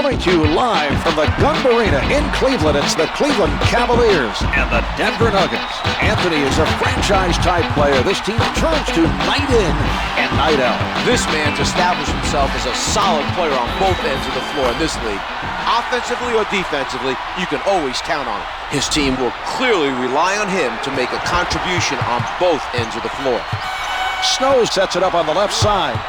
Coming to you live from the Gund Arena in Cleveland, it's the Cleveland Cavaliers and the Denver Nuggets. Anthony is a franchise-type player. This team turns to night in and night out. This man's established himself as a solid player on both ends of the floor in this league. Offensively or defensively, you can always count on him. His team will clearly rely on him to make a contribution on both ends of the floor. Snow sets it up on the left side.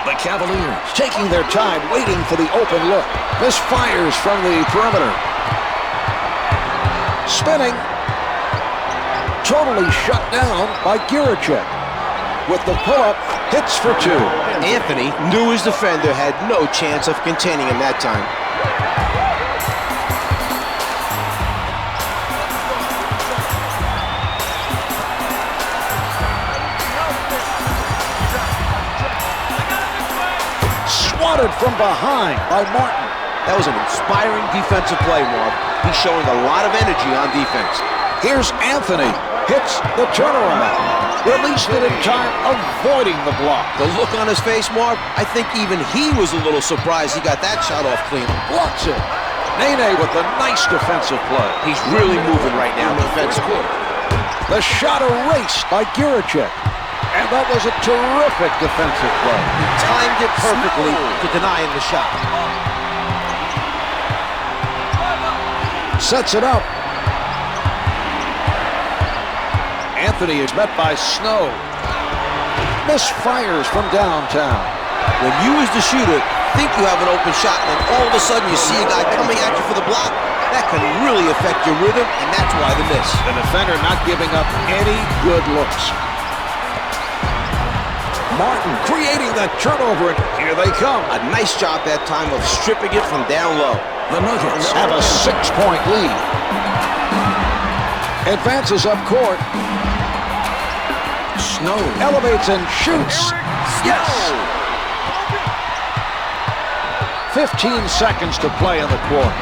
The Cavaliers taking their time, waiting for the open look. Misfires from the perimeter. Spinning. Totally shut down by Giricek. With the pull-up, hits for two. Anthony knew his defender had no chance of containing him that time. Swatted from behind by Martin. That was an inspiring defensive play, Mark. He's showing a lot of energy on defense. Here's Anthony. Hits the turnaround. Released it in time, avoiding the block. The look on his face, Mark, I think even he was a little surprised he got that shot off clean. Blocks it. Nene with a nice defensive play. He's really moving right now defensively. The shot erased by Giricek. And that was a terrific defensive play. He timed it perfectly to deny him the shot. Sets it up. Anthony is met by Snow. Misfires from downtown. When you as the shooter think you have an open shot and then all of a sudden you see a guy coming at you for the block, that can really affect your rhythm, and that's why the miss. The defender not giving up any good looks. Martin creating that turnover, and here they come. A nice job that time of stripping it from down low. The Nuggets have a 6-point lead. Advances up court. Snow elevates and shoots. Yes! 15 seconds to play in the quarter.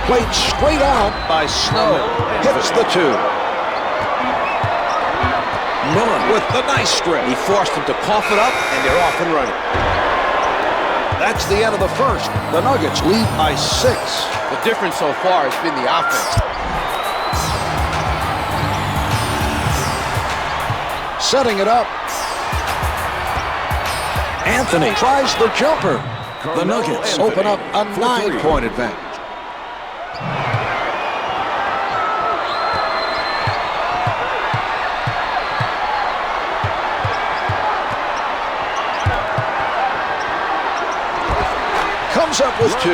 Played straight out by Snow. Hits the two. Miller with the nice strip. He forced him to cough it up, and they're off and running. That's the end of the first. The Nuggets lead by 6. The difference so far has been the offense. Setting it up. Anthony tries the jumper. The Nuggets open up a 9-point advantage. Comes up with 2.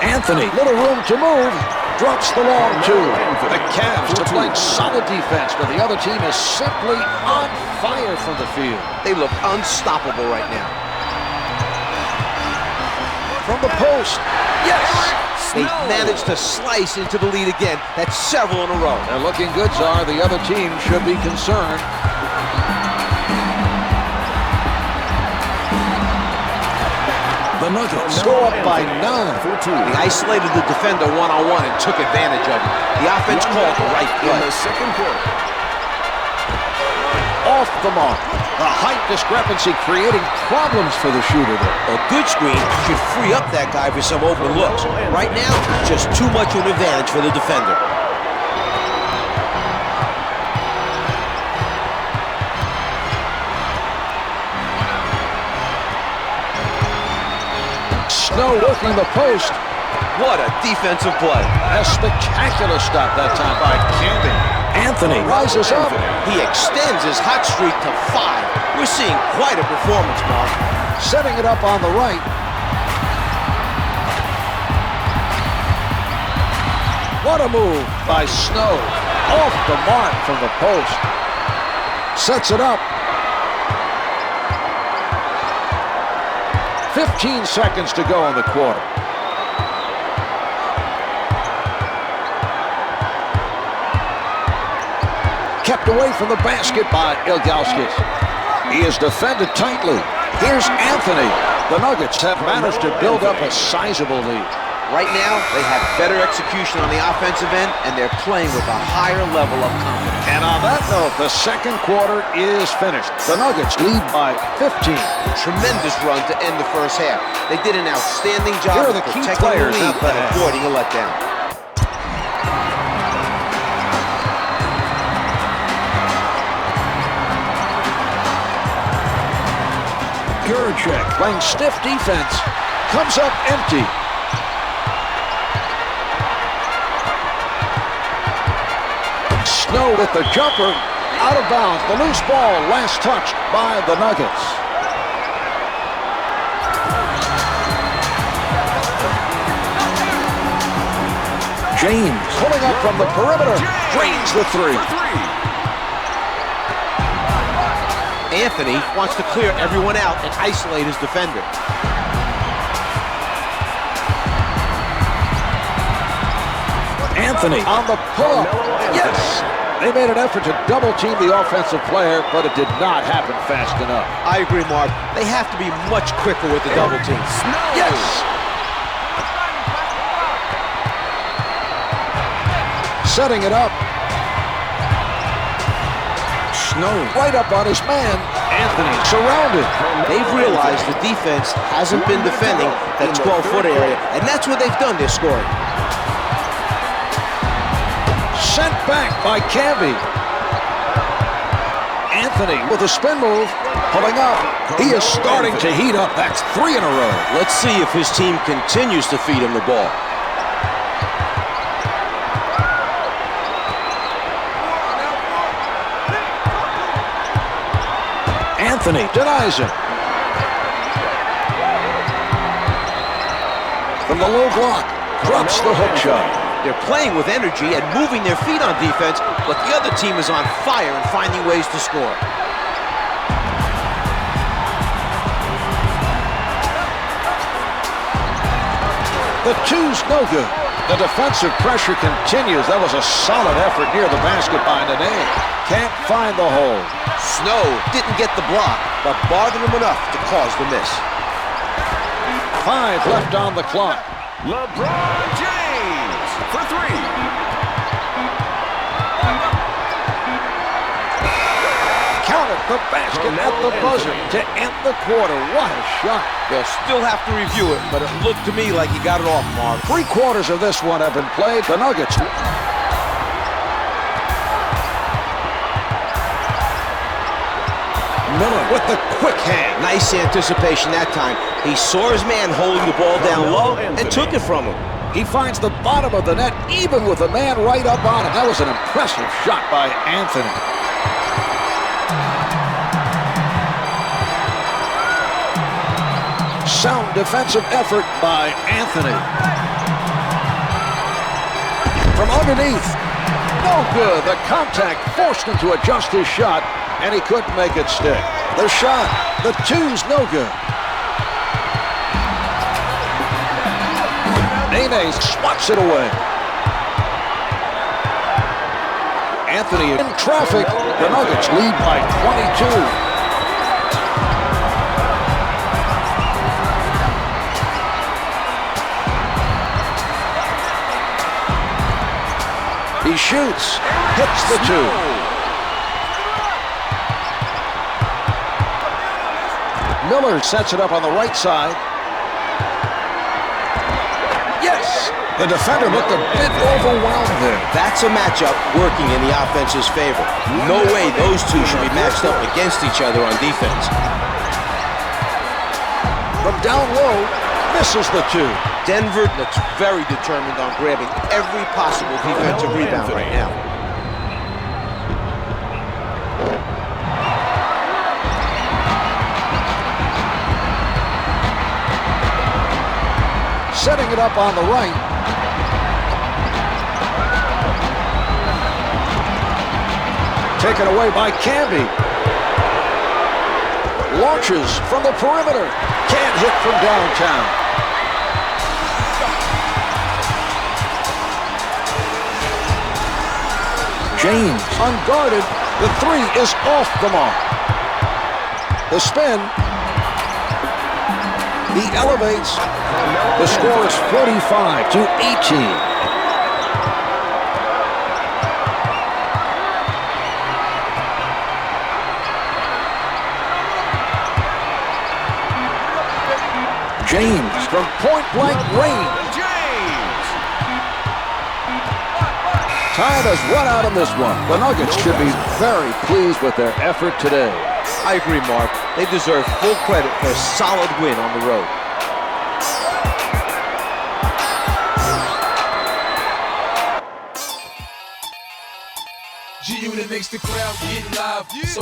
Anthony, little room to move, drops the long 2. The Cavs are playing solid defense, but the other team is simply on fire from the field. They look unstoppable right now. From the post, yes! They've managed to slice into the lead again. That's several in a row. They're looking good, Czar. The other team should be concerned. The Nuggets go up by 9. They isolated the defender one-on-one and took advantage of it. The offense called the right play. In the second quarter. Off the mark. The height discrepancy creating problems for the shooter there. A good screen should free up that guy for some open looks. Right now, just too much of an advantage for the defender. Snow working the post. What a defensive play. A spectacular stop that time by Camby. Anthony rises up. He extends his hot streak to 5. We're seeing quite a performance, Mark. Setting it up on the right. What a move by Snow. Off the mark from the post. Sets it up. 15 seconds to go in the quarter. Kept away from the basket by Ilgauskas. He is defended tightly. Here's Anthony. The Nuggets have managed to build up a sizable lead. Right now, they have better execution on the offensive end, and they're playing with a higher level of confidence. And on that note, the second quarter is finished. The Nuggets lead by 15. Tremendous run to end the first half. They did an outstanding job Here are of the key protecting players the lead at the and half. avoiding a letdown. Gurchek playing stiff defense. Comes up empty. Snow with the jumper. Out of bounds. The loose ball last touched by the Nuggets. James pulling up from the perimeter. Drains the three. Anthony wants to clear everyone out and isolate his defender. Anthony on the pull-up. Yes! They made an effort to double-team the offensive player, but it did not happen fast enough. I agree, Mark. They have to be much quicker with the double team. Yes! Setting it up. Snow right up on his man. Anthony surrounded. They've realized the defense hasn't been defending that 12-foot area, and that's what they've done. They're scoring. Sent back by Camby. Anthony with a spin move. Pulling up. He is starting to heat up. That's 3 in a row. Let's see if his team continues to feed him the ball. Anthony denies him. From the low block, drops the hook shot. They're playing with energy and moving their feet on defense, but the other team is on fire and finding ways to score. The two's no good. The defensive pressure continues. That was a solid effort near the basket by Nene. Can't find the hole. Snow didn't get the block, but bothered him enough to cause the miss. 5 left on the clock. LeBron James for 3. Counted the basket at the buzzer to end the quarter. What a shot. They'll still have to review it, but it looked to me like he got it off, Mark. 3/4 of this one have been played. The Nuggets. Miller with the quick hand. Nice anticipation that time. He saw his man holding the ball down low and took it from him. He finds the bottom of the net even with the man right up on him. That was an impressive shot by Anthony. Sound defensive effort by Anthony. From underneath. No good. The contact forced him to adjust his shot, and he couldn't make it stick. The shot, the two's no good. Nene swats it away. Anthony in traffic. The Nuggets lead by 22. He shoots, hits the 2. Miller sets it up on the right side. Yes! The defender looked a bit overwhelmed there. That's a matchup working in the offense's favor. No way those two should be matched up against each other on defense. From down low, misses the 2. Denver looks very determined on grabbing every possible defensive rebound right now. Setting it up on the right. Taken away by Camby. Launches from the perimeter. Can't hit from downtown. James unguarded. The 3 is off the mark. The spin. He elevates. The score is 45-18. James from point-blank range. James. Time has run out on this one. The Nuggets should be very pleased with their effort today. I agree, Mark. They deserve full credit for a solid win on the road. G-Unit makes the crowd get live. So